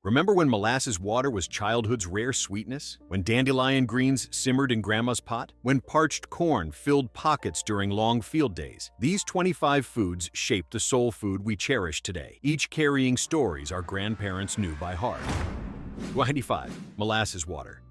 Remember when molasses water was childhood's rare sweetness? When dandelion greens simmered in grandma's pot? When parched corn filled pockets during long field days? These 25 foods shaped the soul food we cherish today, each carrying stories our grandparents knew by heart. 25. Molasses water.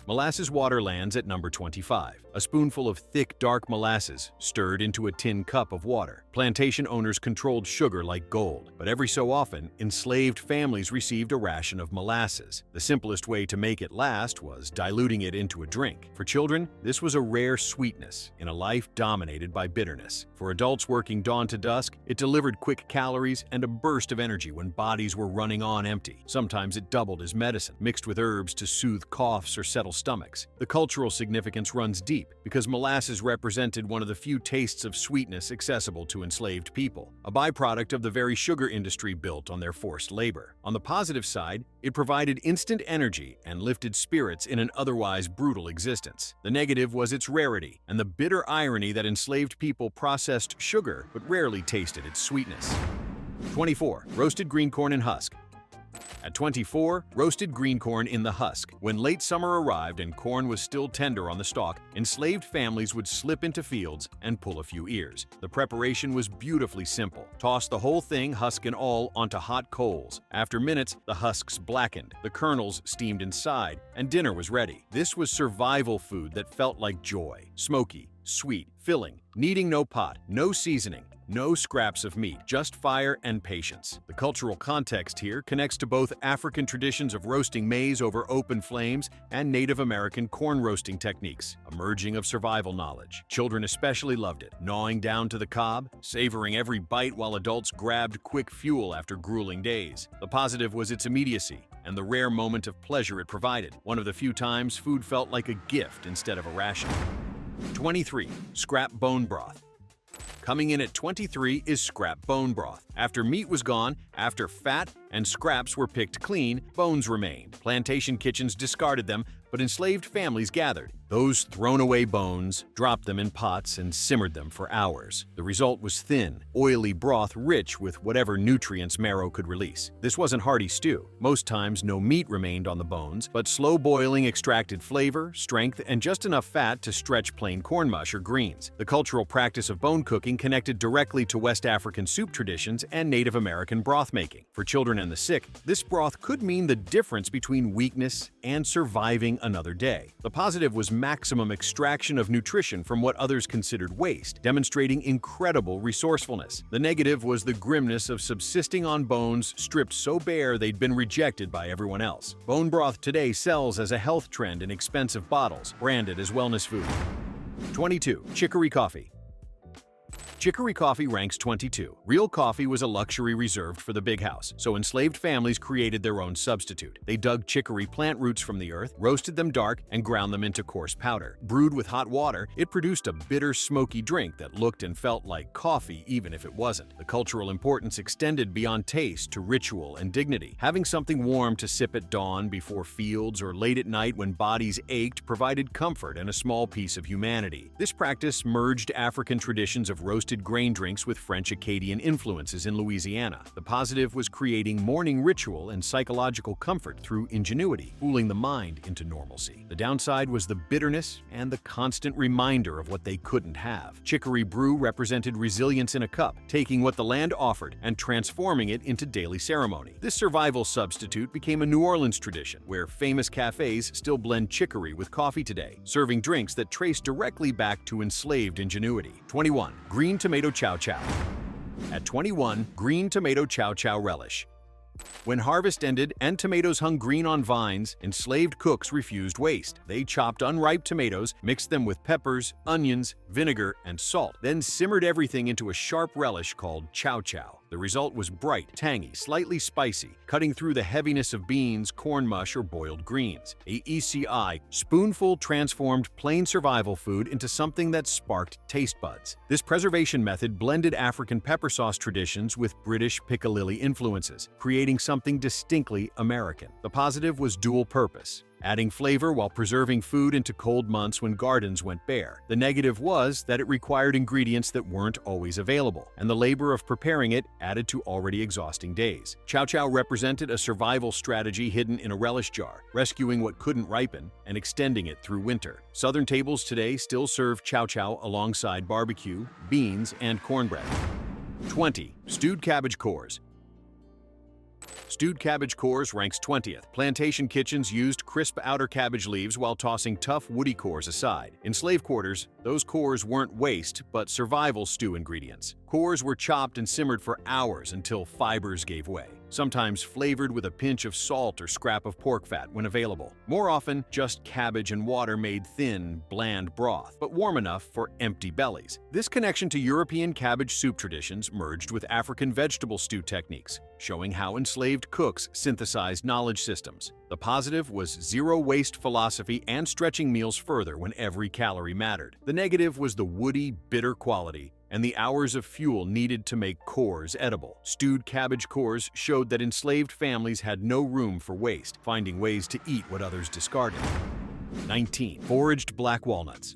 Molasses water lands at number 25. A spoonful of thick, dark molasses stirred into a tin cup of water. Plantation owners controlled sugar like gold, but every so often, enslaved families received a ration of molasses. The simplest way to make it last was diluting it into a drink. For children, this was a rare sweetness in a life dominated by bitterness. For adults working dawn to dusk, it delivered quick calories and a burst of energy when bodies were running on empty. Sometimes it doubled as medicine, mixed with herbs to soothe coughs or settle stomachs. The cultural significance runs deep because molasses represented one of the few tastes of sweetness accessible to enslaved people, a byproduct of the very sugar industry built on their forced labor. On the positive side, it provided instant energy and lifted spirits in an otherwise brutal existence. The negative was its rarity and the bitter irony that enslaved people processed sugar but rarely tasted its sweetness. 24. Roasted green corn in husk. At 24, roasted green corn in the husk. When late summer arrived and corn was still tender on the stalk, enslaved families would slip into fields and pull a few ears. The preparation was beautifully simple. Toss the whole thing, husk and all, onto hot coals. After minutes, the husks blackened, the kernels steamed inside, and dinner was ready. This was survival food that felt like joy. Smoky, sweet, filling, needing no pot, no seasoning, no scraps of meat, just fire and patience. The cultural context here connects to both African traditions of roasting maize over open flames and Native American corn roasting techniques, a merging of survival knowledge. Children especially loved it, gnawing down to the cob, savoring every bite while adults grabbed quick fuel after grueling days. The positive was its immediacy and the rare moment of pleasure it provided, one of the few times food felt like a gift instead of a ration. 23. Scrap bone broth. Coming in at 23 is scrap bone broth. After meat was gone, after fat and scraps were picked clean, bones remained. Plantation kitchens discarded them, but enslaved families gathered. Those thrown-away bones, dropped them in pots and simmered them for hours. The result was thin, oily broth rich with whatever nutrients marrow could release. This wasn't hearty stew. Most times no meat remained on the bones, but slow boiling extracted flavor, strength, and just enough fat to stretch plain corn mush or greens. The cultural practice of bone cooking connected directly to West African soup traditions and Native American broth making. For children and the sick, this broth could mean the difference between weakness and surviving another day. The positive was maximum extraction of nutrition from what others considered waste, demonstrating incredible resourcefulness. The negative was the grimness of subsisting on bones stripped so bare they'd been rejected by everyone else. Bone broth today sells as a health trend in expensive bottles, branded as wellness food. 22. Chicory coffee. Chicory coffee ranks 22. Real coffee was a luxury reserved for the big house, so enslaved families created their own substitute. They dug chicory plant roots from the earth, roasted them dark, and ground them into coarse powder. Brewed with hot water, it produced a bitter, smoky drink that looked and felt like coffee even if it wasn't. The cultural importance extended beyond taste to ritual and dignity. Having something warm to sip at dawn before fields or late at night when bodies ached provided comfort and a small piece of humanity. This practice merged African traditions of roasted grain drinks with French Acadian influences in Louisiana. The positive was creating morning ritual and psychological comfort through ingenuity, fooling the mind into normalcy. The downside was the bitterness and the constant reminder of what they couldn't have. Chicory brew represented resilience in a cup, taking what the land offered and transforming it into daily ceremony. This survival substitute became a New Orleans tradition, where famous cafes still blend chicory with coffee today, serving drinks that trace directly back to enslaved ingenuity. 21. Green tomato chow chow. At 21, green tomato chow chow relish. When harvest ended and tomatoes hung green on vines, enslaved cooks refused waste. They chopped unripe tomatoes, mixed them with peppers, onions, vinegar, and salt, then simmered everything into a sharp relish called chow chow. The result was bright, tangy, slightly spicy, cutting through the heaviness of beans, corn mush, or boiled greens. AECI, spoonful transformed plain survival food into something that sparked taste buds. This preservation method blended African pepper sauce traditions with British piccalilli influences, creating something distinctly American. The positive was dual purpose. adding flavor while preserving food into cold months when gardens went bare. The negative was that it required ingredients that weren't always available, and the labor of preparing it added to already exhausting days. Chow chow represented a survival strategy hidden in a relish jar, rescuing what couldn't ripen and extending it through winter. Southern tables today still serve chow chow alongside barbecue, beans, and cornbread. 20. Stewed cabbage cores. Stewed cabbage cores ranks 20th. Plantation kitchens used crisp outer cabbage leaves while tossing tough woody cores aside. In slave quarters, those cores weren't waste, but survival stew ingredients. Cores were chopped and simmered for hours until fibers gave way, sometimes flavored with a pinch of salt or scrap of pork fat when available. More often, just cabbage and water made thin, bland broth, but warm enough for empty bellies. This connection to European cabbage soup traditions merged with African vegetable stew techniques, showing how enslaved cooks synthesized knowledge systems. The positive was zero-waste philosophy and stretching meals further when every calorie mattered. The negative was the woody, bitter quality and the hours of fuel needed to make cores edible. Stewed cabbage cores showed that enslaved families had no room for waste, finding ways to eat what others discarded. 19. Foraged black walnuts.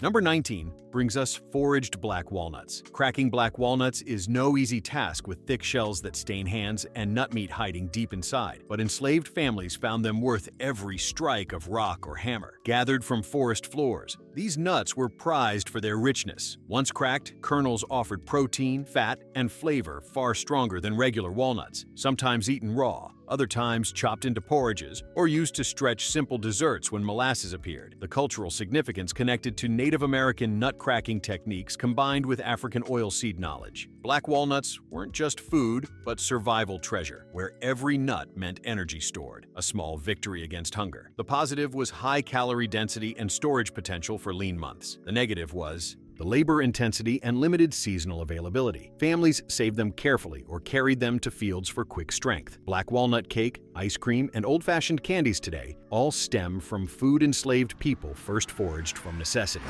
Number 19 brings us foraged black walnuts. Cracking black walnuts is no easy task with thick shells that stain hands and nut meat hiding deep inside, but enslaved families found them worth every strike of rock or hammer. Gathered from forest floors, these nuts were prized for their richness. Once cracked, kernels offered protein, fat, and flavor far stronger than regular walnuts, sometimes eaten raw, other times chopped into porridges, or used to stretch simple desserts when molasses appeared. The cultural significance connected to Native American nut-cracking techniques combined with African oilseed knowledge. Black walnuts weren't just food, but survival treasure, where every nut meant energy stored, a small victory against hunger. The positive was high calorie density and storage potential for lean months. The negative was the labor intensity and limited seasonal availability. Families saved them carefully or carried them to fields for quick strength. Black walnut cake, ice cream, and old-fashioned candies today all stem from food-enslaved people first foraged from necessity.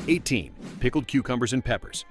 18. Pickled cucumbers and peppers.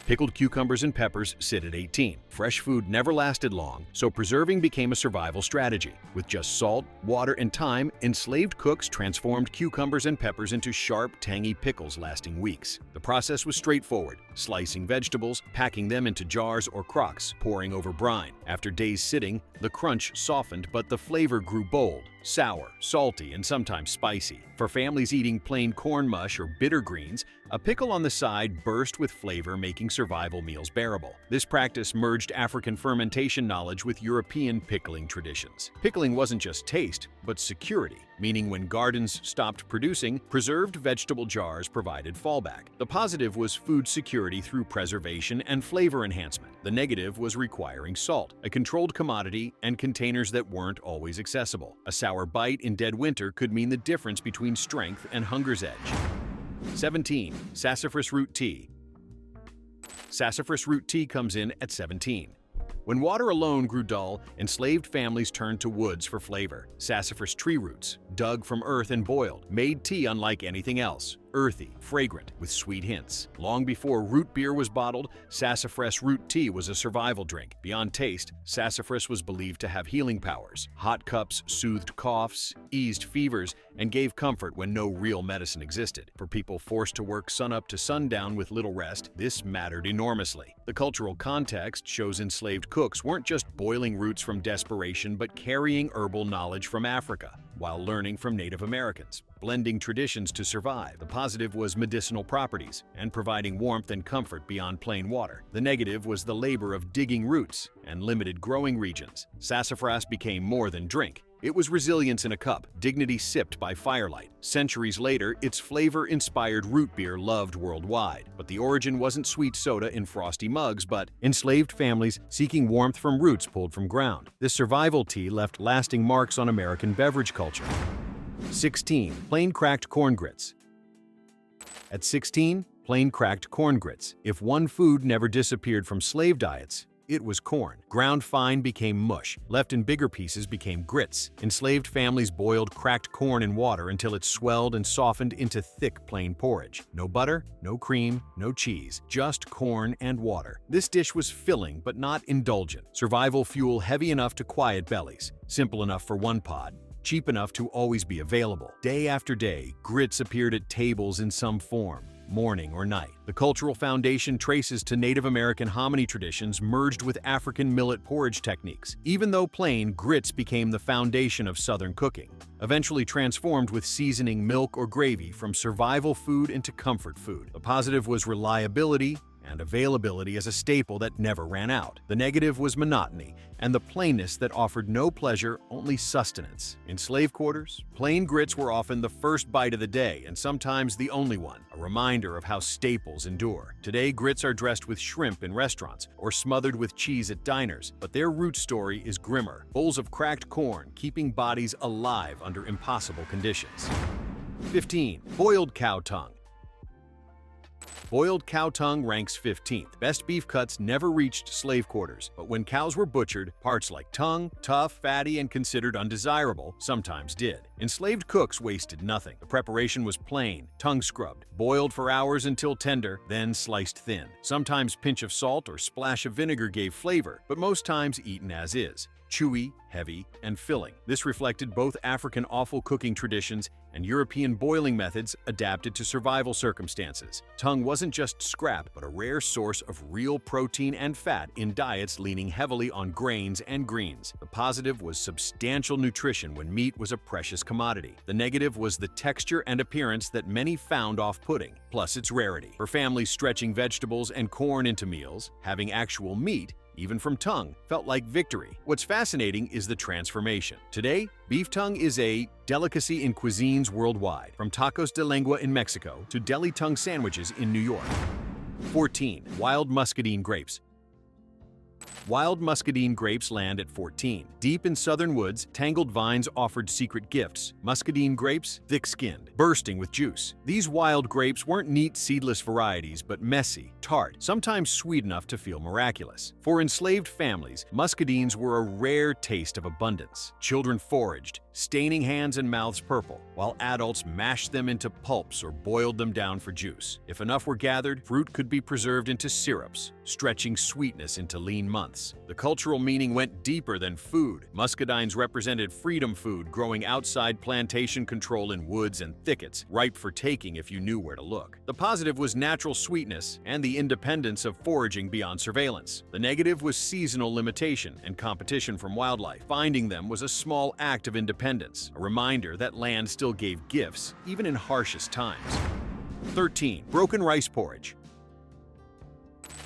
Pickled cucumbers and peppers sit at 18. Fresh food never lasted long, so preserving became a survival strategy. With just salt, water, and time, enslaved cooks transformed cucumbers and peppers into sharp, tangy pickles lasting weeks. The process was straightforward: slicing vegetables, packing them into jars or crocks, pouring over brine. After days sitting, the crunch softened, but the flavor grew bold, sour, salty, and sometimes spicy. For families eating plain corn mush or bitter greens, a pickle on the side burst with flavor, making survival meals bearable. This practice merged African fermentation knowledge with European pickling traditions. Pickling wasn't just taste, but security, meaning when gardens stopped producing, preserved vegetable jars provided fallback. The positive was food security through preservation and flavor enhancement. The negative was requiring salt, a controlled commodity, and containers that weren't always accessible. A sour bite in dead winter could mean the difference between strength and hunger's edge. 17. Sassafras root tea. Sassafras root tea comes in at 17. When water alone grew dull, enslaved families turned to woods for flavor. Sassafras tree roots, dug from earth and boiled, made tea unlike anything else: earthy, fragrant, with sweet hints. Long before root beer was bottled, sassafras root tea was a survival drink. Beyond taste, sassafras was believed to have healing powers. Hot cups soothed coughs, eased fevers, and gave comfort when no real medicine existed. For people forced to work sunup to sundown with little rest, this mattered enormously. The cultural context shows enslaved cooks weren't just boiling roots from desperation, but carrying herbal knowledge from Africa while learning from Native Americans, blending traditions to survive. The positive was medicinal properties and providing warmth and comfort beyond plain water. The negative was the labor of digging roots and limited growing regions. Sassafras became more than drink. It was resilience in a cup, dignity sipped by firelight. Centuries later, its flavor-inspired root beer loved worldwide. But the origin wasn't sweet soda in frosty mugs, but enslaved families seeking warmth from roots pulled from ground. This survival tea left lasting marks on American beverage culture. 16. Plain cracked corn grits. At 16, plain cracked corn grits. If one food never disappeared from slave diets, it was corn. Ground fine became mush. Left in bigger pieces became grits. Enslaved families boiled cracked corn in water until it swelled and softened into thick, plain porridge. No butter, no cream, no cheese, just corn and water. This dish was filling but not indulgent. Survival fuel heavy enough to quiet bellies, simple enough for one pod, cheap enough to always be available. Day after day, grits appeared at tables in some form, morning or night. The cultural foundation traces to Native American hominy traditions merged with African millet porridge techniques. Even though plain, grits became the foundation of Southern cooking, eventually transformed with seasoning milk or gravy from survival food into comfort food. The positive was reliability and availability as a staple that never ran out. The negative was monotony and the plainness that offered no pleasure, only sustenance. In slave quarters, plain grits were often the first bite of the day and sometimes the only one, a reminder of how staples endure. Today, grits are dressed with shrimp in restaurants or smothered with cheese at diners, but their root story is grimmer. Bowls of cracked corn keeping bodies alive under impossible conditions. 15. Boiled cow tongue. Boiled cow tongue ranks 15th. Best beef cuts never reached slave quarters, but when cows were butchered, parts like tongue, tough, fatty, and considered undesirable, sometimes did. Enslaved cooks wasted nothing. The preparation was plain, tongue scrubbed, boiled for hours until tender, then sliced thin. Sometimes pinch of salt or splash of vinegar gave flavor, but most times eaten as is. Chewy, heavy, and filling. This reflected both African offal cooking traditions and European boiling methods adapted to survival circumstances. Tongue wasn't just scrap, but a rare source of real protein and fat in diets leaning heavily on grains and greens. The positive was substantial nutrition when meat was a precious commodity. The negative was the texture and appearance that many found off-putting, plus its rarity. For families stretching vegetables and corn into meals, having actual meat, even from tongue, felt like victory. What's fascinating is the transformation. Today, beef tongue is a delicacy in cuisines worldwide, from tacos de lengua in Mexico to deli tongue sandwiches in New York. 14. Wild muscadine grapes. Wild muscadine grapes land at 14. Deep in southern woods, tangled vines offered secret gifts. Muscadine grapes, thick-skinned, bursting with juice. These wild grapes weren't neat, seedless varieties, but messy, tart, sometimes sweet enough to feel miraculous. For enslaved families, muscadines were a rare taste of abundance. Children foraged, staining hands and mouths purple, while adults mashed them into pulps or boiled them down for juice. If enough were gathered, fruit could be preserved into syrups, stretching sweetness into lean months. The cultural meaning went deeper than food. Muscadines represented freedom food growing outside plantation control in woods and thickets, ripe for taking if you knew where to look. The positive was natural sweetness and the independence of foraging beyond surveillance. The negative was seasonal limitation and competition from wildlife. Finding them was a small act of independence, a reminder that land still gave gifts, even in harshest times. 13. Broken rice porridge.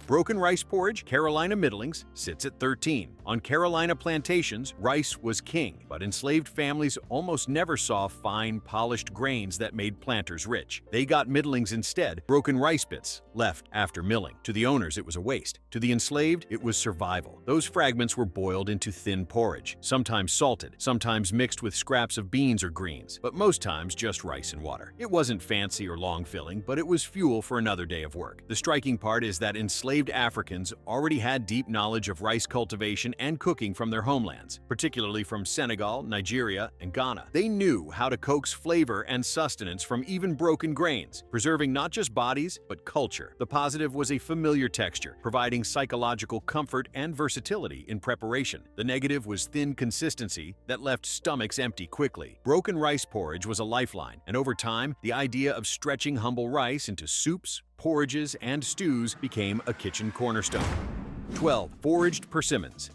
Broken rice porridge, Carolina middlings, sits at 13. On Carolina plantations, rice was king, but enslaved families almost never saw fine, polished grains that made planters rich. They got middlings instead, broken rice bits, left after milling. To the owners, it was a waste. To the enslaved, it was survival. Those fragments were boiled into thin porridge, sometimes salted, sometimes mixed with scraps of beans or greens, but most times just rice and water. It wasn't fancy or long-filling, but it was fuel for another day of work. The striking part is that enslaved Africans already had deep knowledge of rice cultivation and cooking from their homelands, particularly from Senegal, Nigeria, and Ghana. They knew how to coax flavor and sustenance from even broken grains, preserving not just bodies, but culture. The positive was a familiar texture, providing psychological comfort and versatility in preparation. The negative was thin consistency that left stomachs empty quickly. Broken rice porridge was a lifeline, and over time, the idea of stretching humble rice into soups, porridges, and stews became a kitchen cornerstone. 12. Foraged persimmons.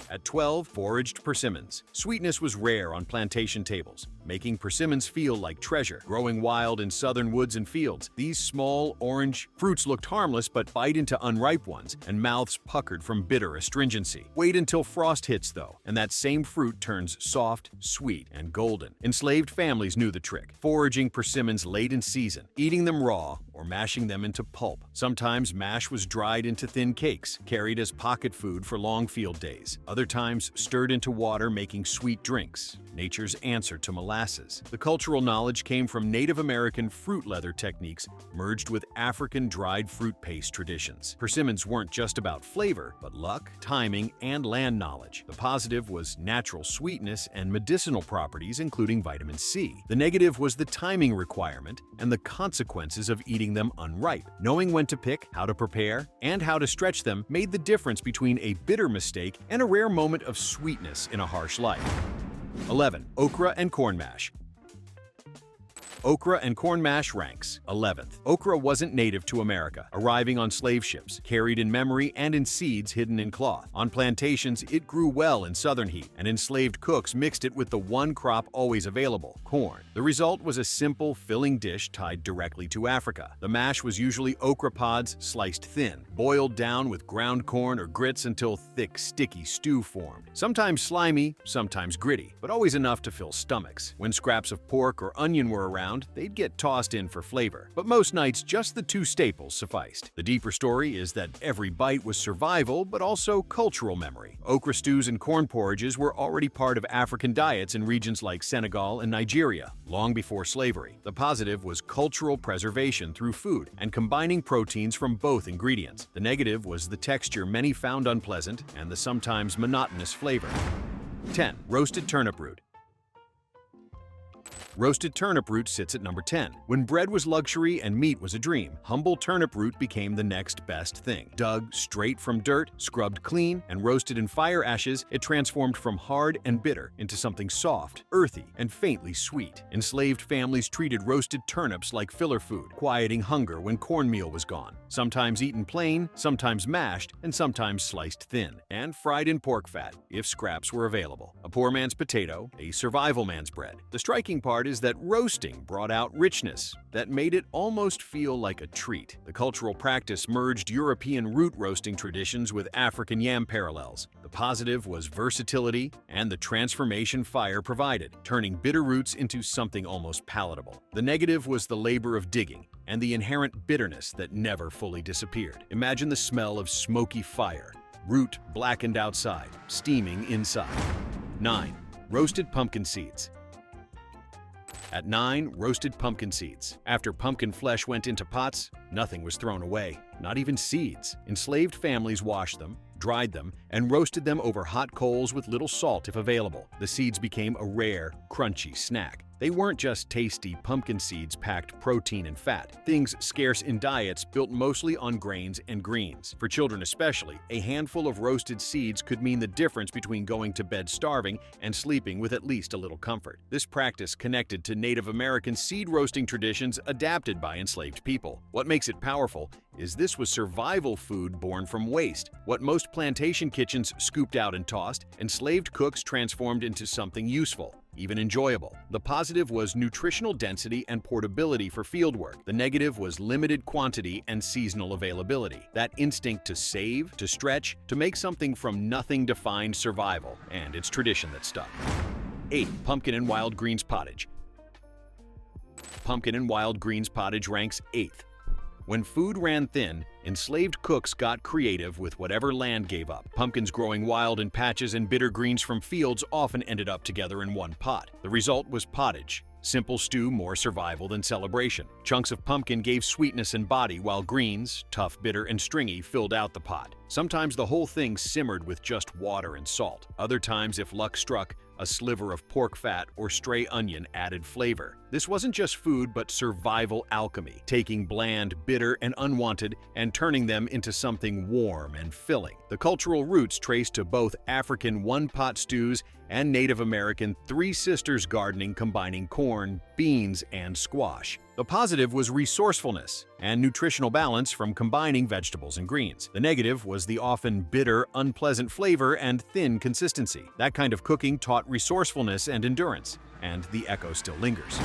At 12, foraged persimmons. Sweetness was rare on plantation tables, making persimmons feel like treasure. Growing wild in southern woods and fields, these small, orange fruits looked harmless but bite into unripe ones, and mouths puckered from bitter astringency. Wait until frost hits, though, and that same fruit turns soft, sweet, and golden. Enslaved families knew the trick, foraging persimmons late in season, eating them raw, or or mashing them into pulp. Sometimes mash was dried into thin cakes, carried as pocket food for long field days. Other times stirred into water, making sweet drinks, nature's answer to molasses. The cultural knowledge came from Native American fruit leather techniques merged with African dried fruit paste traditions. Persimmons weren't just about flavor, but luck, timing, and land knowledge. The positive was natural sweetness and medicinal properties, including vitamin C. The negative was the timing requirement and the consequences of eating them unripe. Knowing when to pick, how to prepare, and how to stretch them made the difference between a bitter mistake and a rare moment of sweetness in a harsh life. 11. Okra and corn mash. Okra and corn mash ranks 11th. Okra wasn't native to America, arriving on slave ships, carried in memory and in seeds hidden in cloth. On plantations, it grew well in southern heat, and enslaved cooks mixed it with the one crop always available, corn. The result was a simple, filling dish tied directly to Africa. The mash was usually okra pods sliced thin, boiled down with ground corn or grits until thick, sticky stew formed. Sometimes slimy, sometimes gritty, but always enough to fill stomachs. When scraps of pork or onion were around, they'd get tossed in for flavor. But most nights, just the two staples sufficed. The deeper story is that every bite was survival, but also cultural memory. Okra stews and corn porridges were already part of African diets in regions like Senegal and Nigeria, long before slavery. The positive was cultural preservation through food and combining proteins from both ingredients. The negative was the texture many found unpleasant and the sometimes monotonous flavor. 10. Roasted turnip root. Roasted turnip root sits at number 10. When bread was luxury and meat was a dream, humble turnip root became the next best thing. Dug straight from dirt, scrubbed clean, and roasted in fire ashes, it transformed from hard and bitter into something soft, earthy, and faintly sweet. Enslaved families treated roasted turnips like filler food, quieting hunger when cornmeal was gone. Sometimes eaten plain, sometimes mashed, and sometimes sliced thin, and fried in pork fat, if scraps were available. A poor man's potato, a survival man's bread. The striking part is that roasting brought out richness that made it almost feel like a treat. The cultural practice merged European root roasting traditions with African yam parallels. The positive was versatility and the transformation fire provided, turning bitter roots into something almost palatable. The negative was the labor of digging and the inherent bitterness that never fully disappeared. Imagine the smell of smoky fire, root blackened outside, steaming inside. 9. Roasted pumpkin seeds. At 9, roasted pumpkin seeds. After pumpkin flesh went into pots, nothing was thrown away, not even seeds. Enslaved families washed them, dried them, and roasted them over hot coals with little salt if available. The seeds became a rare, crunchy snack. They weren't just tasty pumpkin seeds packed protein and fat, things scarce in diets built mostly on grains and greens. For children especially, a handful of roasted seeds could mean the difference between going to bed starving and sleeping with at least a little comfort. This practice connected to Native American seed roasting traditions adapted by enslaved people. What makes it powerful is this was survival food born from waste. What most plantation kitchens scooped out and tossed, enslaved cooks transformed into something useful, even enjoyable. The positive was nutritional density and portability for fieldwork. The negative was limited quantity and seasonal availability. That instinct to save, to stretch, to make something from nothing defined survival, and its tradition that stuck. 8. Pumpkin and wild greens pottage. Pumpkin and wild greens pottage ranks 8th. When food ran thin, enslaved cooks got creative with whatever land gave up. Pumpkins growing wild in patches and bitter greens from fields often ended up together in one pot. The result was pottage. Simple stew, more survival than celebration. Chunks of pumpkin gave sweetness and body, while greens, tough, bitter, and stringy, filled out the pot. Sometimes the whole thing simmered with just water and salt. Other times, if luck struck, a sliver of pork fat or stray onion added flavor. This wasn't just food, but survival alchemy, taking bland, bitter, and unwanted and turning them into something warm and filling. The cultural roots trace to both African one-pot stews and Native American Three Sisters gardening combining corn, beans, and squash. The positive was resourcefulness and nutritional balance from combining vegetables and greens. The negative was the often bitter, unpleasant flavor and thin consistency. That kind of cooking taught resourcefulness and endurance, and the echo still lingers.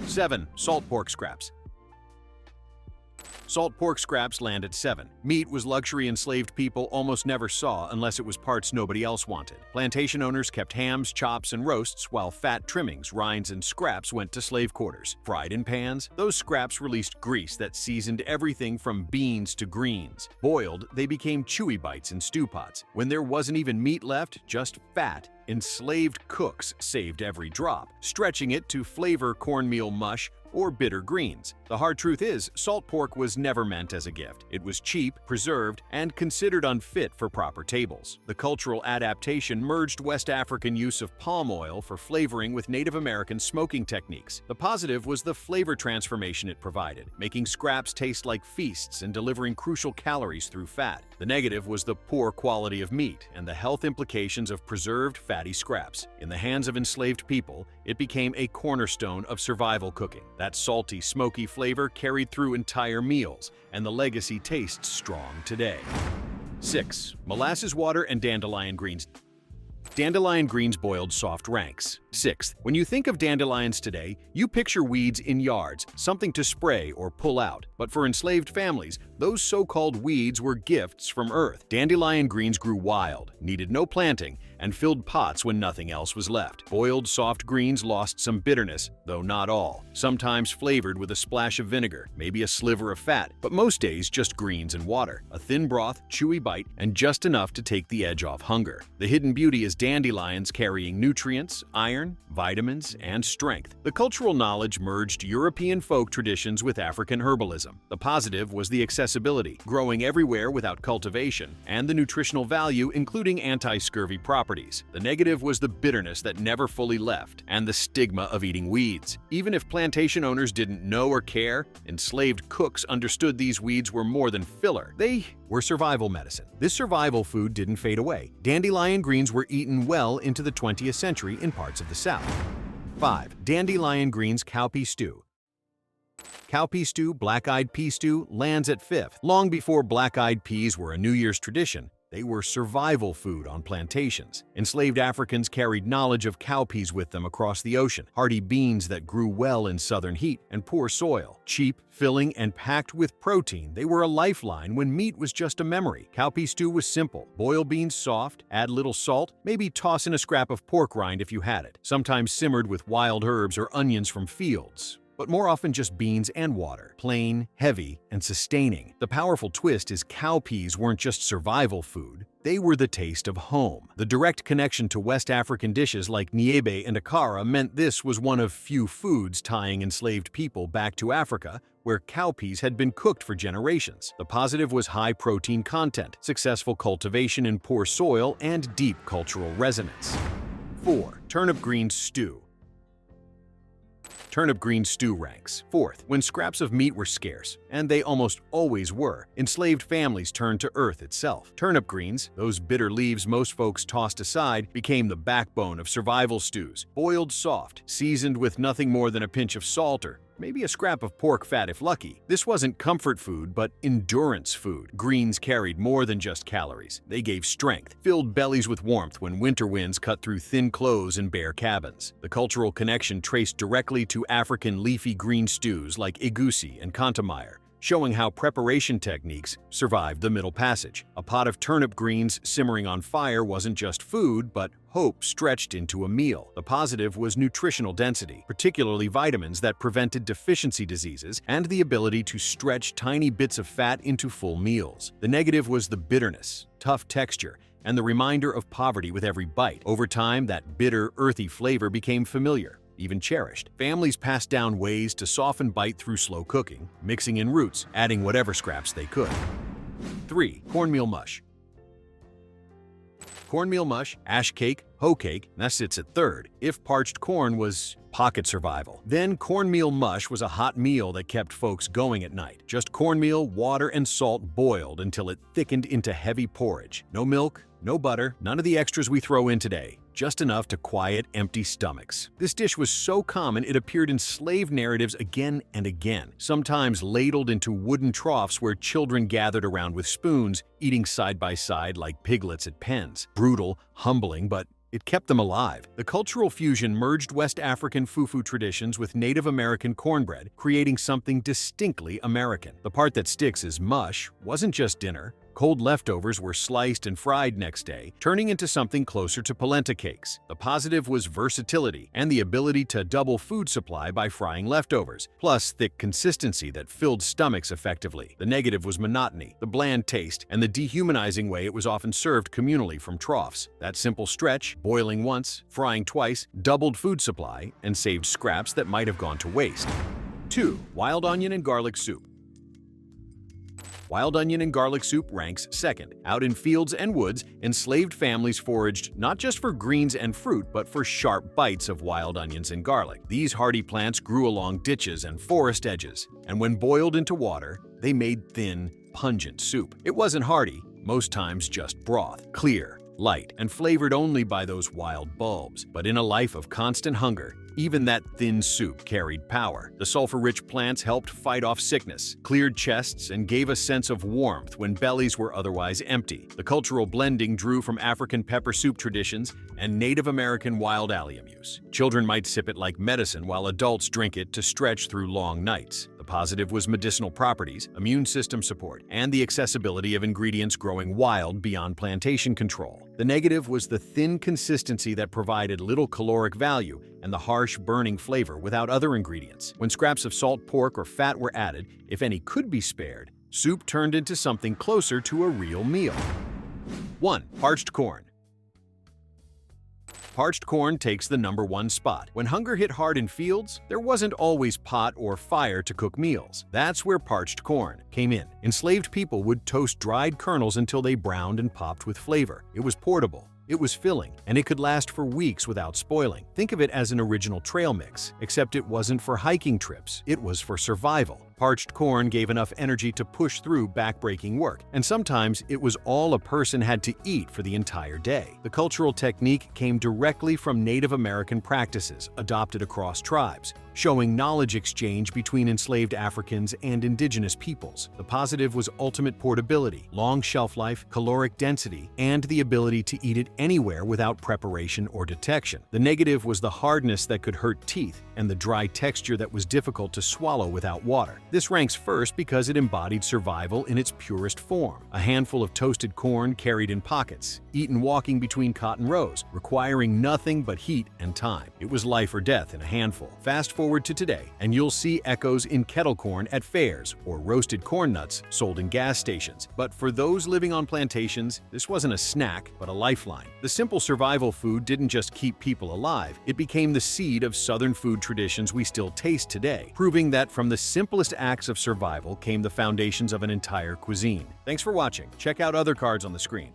7. Salt pork scraps. Salt pork scraps land at 7. Meat was luxury enslaved people almost never saw unless it was parts nobody else wanted. Plantation owners kept hams, chops, and roasts, while fat trimmings, rinds, and scraps went to slave quarters. Fried in pans, those scraps released grease that seasoned everything from beans to greens. Boiled, they became chewy bites in stew pots. When there wasn't even meat left, just fat, enslaved cooks saved every drop, stretching it to flavor cornmeal mush or bitter greens. The hard truth is, salt pork was never meant as a gift. It was cheap, preserved, and considered unfit for proper tables. The cultural adaptation merged West African use of palm oil for flavoring with Native American smoking techniques. The positive was the flavor transformation it provided, making scraps taste like feasts and delivering crucial calories through fat. The negative was the poor quality of meat and the health implications of preserved fatty scraps. In the hands of enslaved people, it became a cornerstone of survival cooking. That salty, smoky flavor carried through entire meals, and the legacy tastes strong today. 6. Molasses water and dandelion greens. Dandelion greens boiled soft ranks. 6th, when you think of dandelions today, you picture weeds in yards, something to spray or pull out. But for enslaved families, those so-called weeds were gifts from Earth. Dandelion greens grew wild, needed no planting, and filled pots when nothing else was left. Boiled soft greens lost some bitterness, though not all. Sometimes flavored with a splash of vinegar, maybe a sliver of fat, but most days just greens and water. A thin broth, chewy bite, and just enough to take the edge off hunger. The hidden beauty is dandelions carrying nutrients, iron, vitamins, and strength. The cultural knowledge merged European folk traditions with African herbalism. The positive was the accessibility, growing everywhere without cultivation, and the nutritional value, including anti-scurvy properties. The negative was the bitterness that never fully left, and the stigma of eating weeds. Even if plantation owners didn't know or care, enslaved cooks understood these weeds were more than filler. They were survival medicine. This survival food didn't fade away. Dandelion greens were eaten well into the 20th century in parts of the South. 5. Dandelion greens cowpea stew. Cowpea stew, black-eyed pea stew lands at 5th. Long before black-eyed peas were a New Year's tradition, they were survival food on plantations. Enslaved Africans carried knowledge of cowpeas with them across the ocean, hardy beans that grew well in southern heat and poor soil. Cheap, filling, and packed with protein, they were a lifeline when meat was just a memory. Cowpea stew was simple. Boil beans soft, add little salt, maybe toss in a scrap of pork rind if you had it. Sometimes simmered with wild herbs or onions from fields, but more often just beans and water. Plain, heavy, and sustaining. The powerful twist is cowpeas weren't just survival food, they were the taste of home. The direct connection to West African dishes like niébé and akara meant this was one of few foods tying enslaved people back to Africa, where cowpeas had been cooked for generations. The positive was high protein content, successful cultivation in poor soil, and deep cultural resonance. 4. Turnip green stew. Turnip green stew ranks. 4th, when scraps of meat were scarce, and they almost always were, enslaved families turned to earth itself. Turnip greens, those bitter leaves most folks tossed aside, became the backbone of survival stews. Boiled soft, seasoned with nothing more than a pinch of salt or maybe a scrap of pork fat if lucky. This wasn't comfort food, but endurance food. Greens carried more than just calories. They gave strength, filled bellies with warmth when winter winds cut through thin clothes and bare cabins. The cultural connection traced directly to African leafy green stews like egusi and kantameyer, showing how preparation techniques survived the Middle Passage. A pot of turnip greens simmering on fire wasn't just food, but hope stretched into a meal. The positive was nutritional density, particularly vitamins that prevented deficiency diseases, and the ability to stretch tiny bits of fat into full meals. The negative was the bitterness, tough texture, and the reminder of poverty with every bite. Over time, that bitter, earthy flavor became familiar, even cherished. Families passed down ways to soften bite through slow cooking, mixing in roots, adding whatever scraps they could. 3. Cornmeal mush. Cornmeal mush, ash cake, hoe cake, that sits at 3rd. If parched corn was pocket survival, then cornmeal mush was a hot meal that kept folks going at night. Just cornmeal, water, and salt boiled until it thickened into heavy porridge. No milk, no butter, none of the extras we throw in today. Just enough to quiet empty stomachs. This dish was so common it appeared in slave narratives again and again, sometimes ladled into wooden troughs where children gathered around with spoons, eating side by side like piglets at pens. Brutal, humbling, but It kept them alive. The cultural fusion merged West African fufu traditions with Native American cornbread, creating something distinctly American. The part that sticks is mush wasn't just dinner. Cold leftovers were sliced and fried next day, turning into something closer to polenta cakes. The positive was versatility and the ability to double food supply by frying leftovers, plus thick consistency that filled stomachs effectively. The negative was monotony, the bland taste, and the dehumanizing way it was often served communally from troughs. That simple stretch, boiling once, frying twice, doubled food supply and saved scraps that might have gone to waste. 2. Wild onion and garlic soup. Wild onion and garlic soup ranks second. Out in fields and woods, enslaved families foraged not just for greens and fruit, but for sharp bites of wild onions and garlic. These hardy plants grew along ditches and forest edges, and when boiled into water, they made thin, pungent soup. It wasn't hearty, most times just broth, clear, light, and flavored only by those wild bulbs. But in a life of constant hunger, even that thin soup carried power. The sulfur-rich plants helped fight off sickness, cleared chests, and gave a sense of warmth when bellies were otherwise empty. The cultural blending drew from African pepper soup traditions and Native American wild allium use. Children might sip it like medicine while adults drink it to stretch through long nights. The positive was medicinal properties, immune system support, and the accessibility of ingredients growing wild beyond plantation control. The negative was the thin consistency that provided little caloric value and the harsh, burning flavor without other ingredients. When scraps of salt pork or fat were added, if any could be spared, soup turned into something closer to a real meal. 1. Parched corn. Parched corn takes the #1 spot. When hunger hit hard in fields, there wasn't always pot or fire to cook meals. That's where parched corn came in. Enslaved people would toast dried kernels until they browned and popped with flavor. It was portable. It was filling, and it could last for weeks without spoiling. Think of it as an original trail mix, except it wasn't for hiking trips, it was for survival. Parched corn gave enough energy to push through back-breaking work, and sometimes it was all a person had to eat for the entire day. The cultural technique came directly from Native American practices, adopted across tribes, showing knowledge exchange between enslaved Africans and indigenous peoples. The positive was ultimate portability, long shelf life, caloric density, and the ability to eat it anywhere without preparation or detection. The negative was the hardness that could hurt teeth and the dry texture that was difficult to swallow without water. This ranks first because it embodied survival in its purest form. A handful of toasted corn carried in pockets, eaten walking between cotton rows, requiring nothing but heat and time. It was life or death in a handful. Fast forward to today, and you'll see echoes in kettle corn at fairs or roasted corn nuts sold in gas stations. But for those living on plantations, this wasn't a snack, but a lifeline. The simple survival food didn't just keep people alive, it became the seed of Southern food traditions we still taste today, proving that from the simplest acts of survival came the foundations of an entire cuisine. Thanks for watching. Check out other cards on the screen.